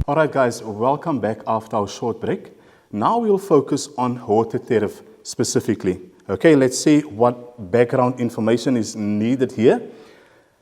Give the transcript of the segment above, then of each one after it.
All right, guys, welcome back after our short break. Now we'll focus on water tariff specifically. Okay, let's see what background information is needed here.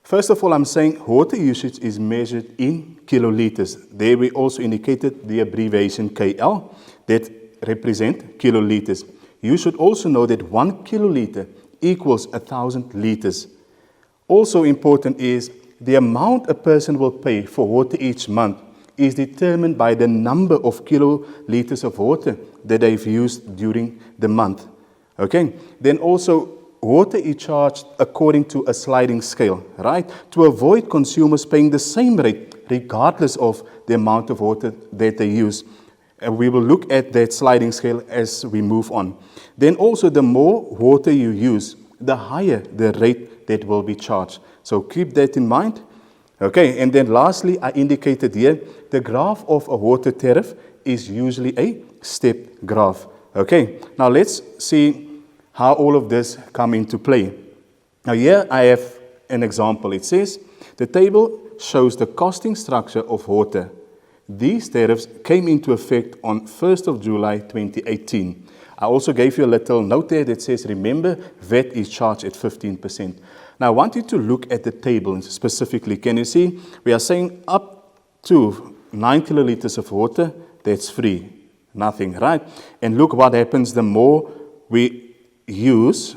First of all, I'm saying water usage is measured in kiloliters. There we also indicated the abbreviation KL that represent kiloliters. You should also know that 1 kiloliter equals 1,000 liters. Also important is the amount a person will pay for water each month is determined by the number of kiloliters of water that they've used during the month. Okay, then also water is charged according to a sliding scale, right? To avoid consumers paying the same rate regardless of the amount of water that they use. And we will look at that sliding scale as we move on. Then also the more water you use, the higher the rate that will be charged. So keep that in mind. Okay, and then lastly, I indicated here, the graph of a water tariff is usually a step graph. Okay, now let's see how all of this come into play. Now here I have an example. It says, the table shows the costing structure of water. These tariffs came into effect on 1st of July 2018. I also gave you a little note there that says, remember, VAT is charged at 15%. Now, I want you to look at the table specifically. Can you see? We are saying up to 9 kiloliters of water, that's free. Nothing, right? And look what happens the more we use.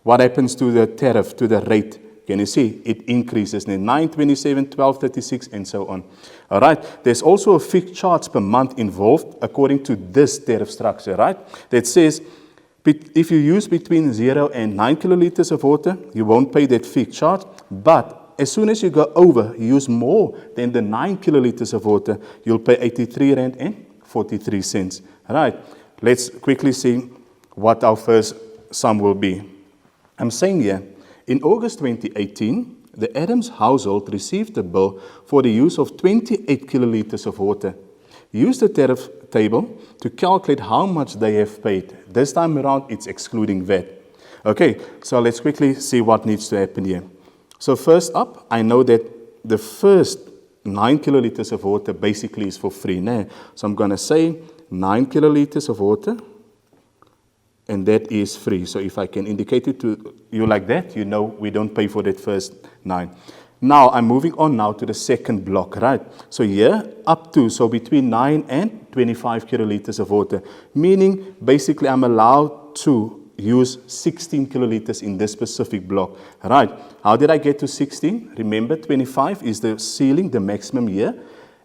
What happens to the tariff, to the rate? Can you see? It increases. 9, 27, 12, 36, and so on. All right. There's also a fixed charge per month involved according to this tariff structure, right? That says, if you use between 0 and 9 kiloliters of water, you won't pay that fixed charge. But as soon as you go over, you use more than the 9 kiloliters of water, you'll pay 83 Rand and 43 cents. All right. Let's quickly see what our first sum will be. I'm saying here, in August 2018, the Adams household received a bill for the use of 28 kiloliters of water. Use the tariff table to calculate how much they have paid. This time around, it's excluding VAT. Okay, so let's quickly see what needs to happen here. So first up, I know that the first 9 kiloliters of water basically is for free. Nah? So I'm going to say 9 kiloliters of water, and that is free. So if I can indicate it to you like that, you know we don't pay for that first 9. Now, I'm moving on now to the second block, right? So here, up to, so between 9 and 25 kiloliters of water, meaning basically I'm allowed to use 16 kiloliters in this specific block, right? How did I get to 16? Remember, 25 is the ceiling, the maximum here,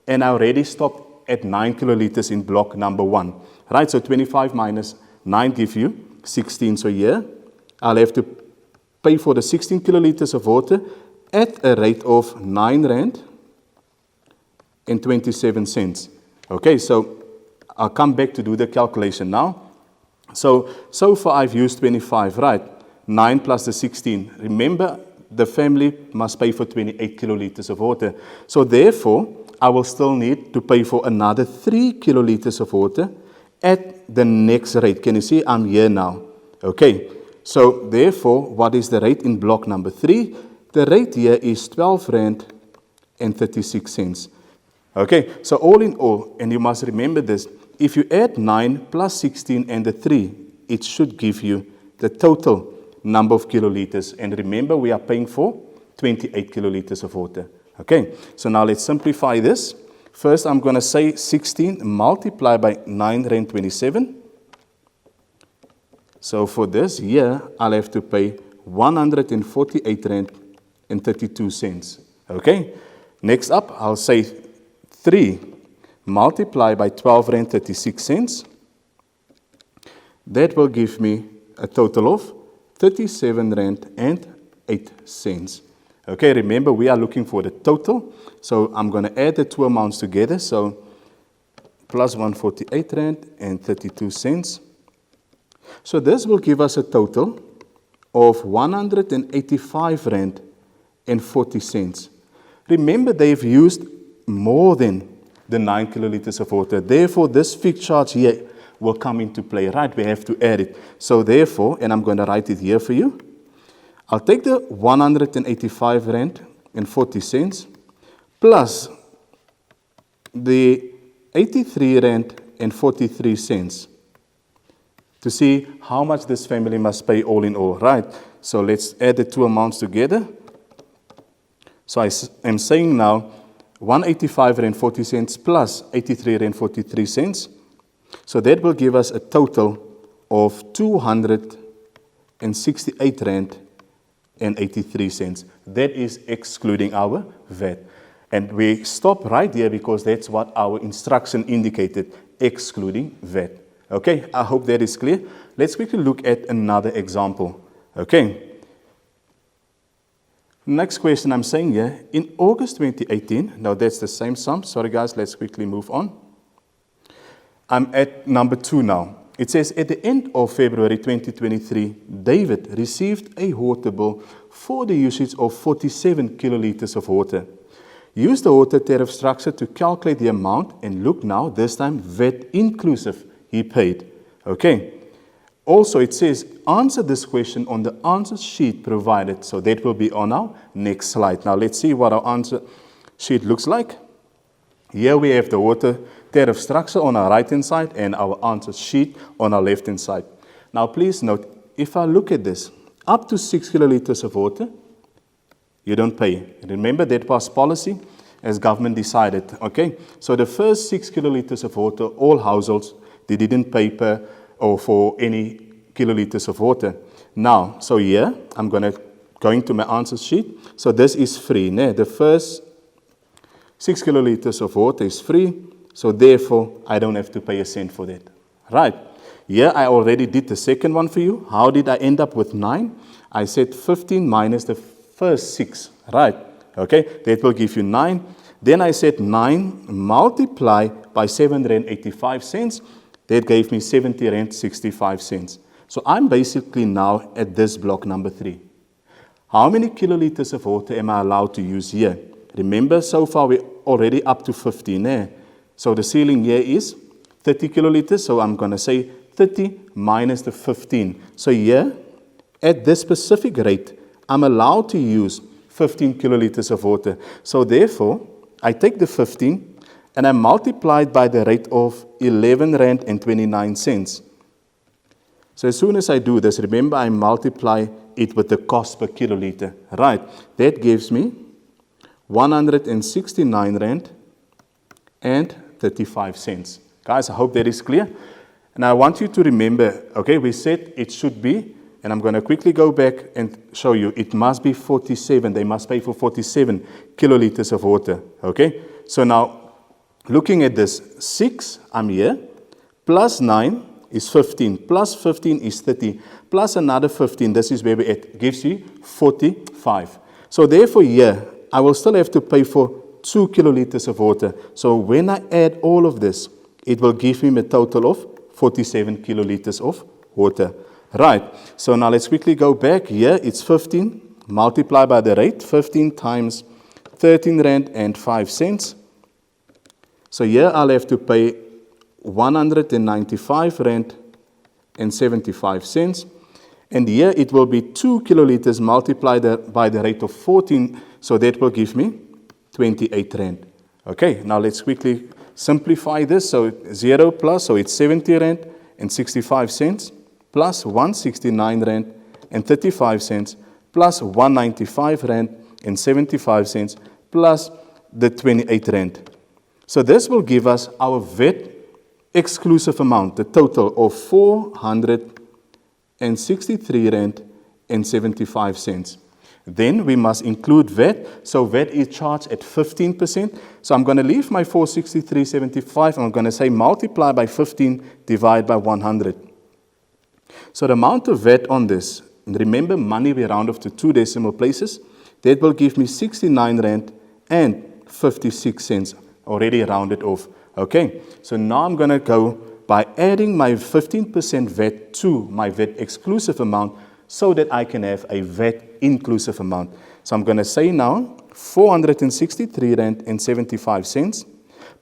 and I already stopped at 9 kiloliters in block number 1, right? So 25 minus 9 give you 16. So here, I'll have to pay for the 16 kiloliters of water at a rate of 9 Rand and 27 cents. Okay, so I'll come back to do the calculation now. So far I've used 25, right? 9 plus the 16. Remember, the family must pay for 28 kiloliters of water. So therefore, I will still need to pay for another 3 kiloliters of water at the next rate. Can you see? I'm here now. Okay, so therefore, what is the rate in block number 3? The rate here is 12 Rand and 36 cents. Okay, so all in all, and you must remember this, if you add 9 plus 16 and the 3, it should give you the total number of kiloliters. And remember, we are paying for 28 kiloliters of water. Okay, so now let's simplify this. First, I'm going to say 16 multiplied by 9 Rand 27. So for this here, I'll have to pay 148 Rand and 32 cents. Okay, next up, I'll say 3 multiplied by 12 Rand 36 cents. That will give me a total of 37 Rand and 8 cents. Okay, remember we are looking for the total. So I'm going to add the two amounts together. So plus 148 Rand and 32 cents. So this will give us a total of 185 Rand and 40 cents. Remember, they've used more than the 9 kiloliters of water. Therefore, this fixed charge here will come into play, right? We have to add it. So therefore, and I'm going to write it here for you, I'll take the 185 Rand and 40 cents plus the 83 rand and 43 cents to see how much this family must pay all in all, right? So let's add the two amounts together. So I am saying now 185 rand 40 cents plus 83 rand 43 cents. So that will give us a total of 268 rand and 83 cents. That is excluding our VAT. And we stop right here because that's what our instruction indicated, excluding VAT. Okay, I hope that is clear. Let's quickly look at another example. Okay. Next question I'm saying here, in August 2018, now that's the same sum. Sorry guys, let's quickly move on. I'm at number 2 now. It says, at the end of February 2023, David received a water bill for the usage of 47 kiloliters of water. Use the water tariff structure to calculate the amount, and look now, this time VAT inclusive, he paid. Okay. Also, it says, answer this question on the answer sheet provided. So that will be on our next slide. Now, let's see what our answer sheet looks like. Here we have the water tariff structure on our right-hand side and our answer sheet on our left-hand side. Now, please note, if I look at this, up to 6 kiloliters of water, you don't pay. Remember, that was policy as government decided. Okay, so the first 6 kiloliters of water, all households, they didn't pay per or for any kiloliters of water. Now, so here, I'm going to my answer sheet. So this is free. Né? The first 6 kiloliters of water is free. So therefore, I don't have to pay a cent for that. Right. Here, I already did the second one for you. How did I end up with 9? I said 15 minus the first 6. Right. Okay. That will give you 9. Then I said 9 multiply by 7.85 rand. That gave me 70.65 rand. So I'm basically now at this block number 3. How many kiloliters of water am I allowed to use here? Remember, so far we're already up to 15. Eh? So the ceiling here is 30 kiloliters. So I'm going to say 30 minus the 15. So here, at this specific rate, I'm allowed to use 15 kiloliters of water. So therefore, I take the 15 and I multiply it by the rate of 11 rand and 29 cents. So as soon as I do this, remember I multiply it with the cost per kiloliter. Right, that gives me 169 rand and 35 cents. Guys, I hope that is clear. And I want you to remember, okay, we said it should be, and I'm going to quickly go back and show you, it must be 47. They must pay for 47 kiloliters of water. Okay, so now, looking at this, 6, I'm here, plus 9 is 15, plus 15 is 30, plus another 15, this is where we're at, gives you 45. So therefore here, I will still have to pay for 2 kiloliters of water. So when I add all of this, it will give me a total of 47 kiloliters of water. Right, so now let's quickly go back. Here it's 15, multiply by the rate, 15 times 13 rand and 5 cents. So here I'll have to pay 195 rand and 75 cents. And here it will be 2 kiloliters multiplied by the rate of 14. So that will give me 28 rand. Okay, now let's quickly simplify this. So 0 plus, so it's 70 rand and 65 cents plus 169 rand and 35 cents plus 195 rand and 75 cents plus the 28 rand. So this will give us our VAT exclusive amount, the total of 463 rand and 75 cents. Then we must include VAT. So VAT is charged at 15%. So I'm going to leave my 463.75 and I'm going to say multiply by 15 divided by 100. So the amount of VAT on this, remember money we round off to 2 decimal places, that will give me 69 rand and 56 cents. Already rounded off. Okay, so now I'm going to go by adding my 15% VAT to my VAT exclusive amount so that I can have a VAT inclusive amount. So I'm going to say now 463 rand and 75 cents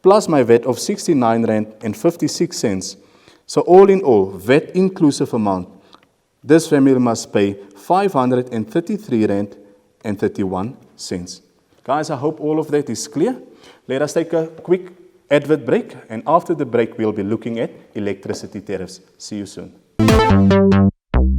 plus my VAT of 69 rand and 56 cents. So all in all, VAT inclusive amount, this family must pay 533 rand and 31 cents. Guys, I hope all of that is clear. Let us take a quick advert break, and after the break, we'll be looking at electricity tariffs. See you soon.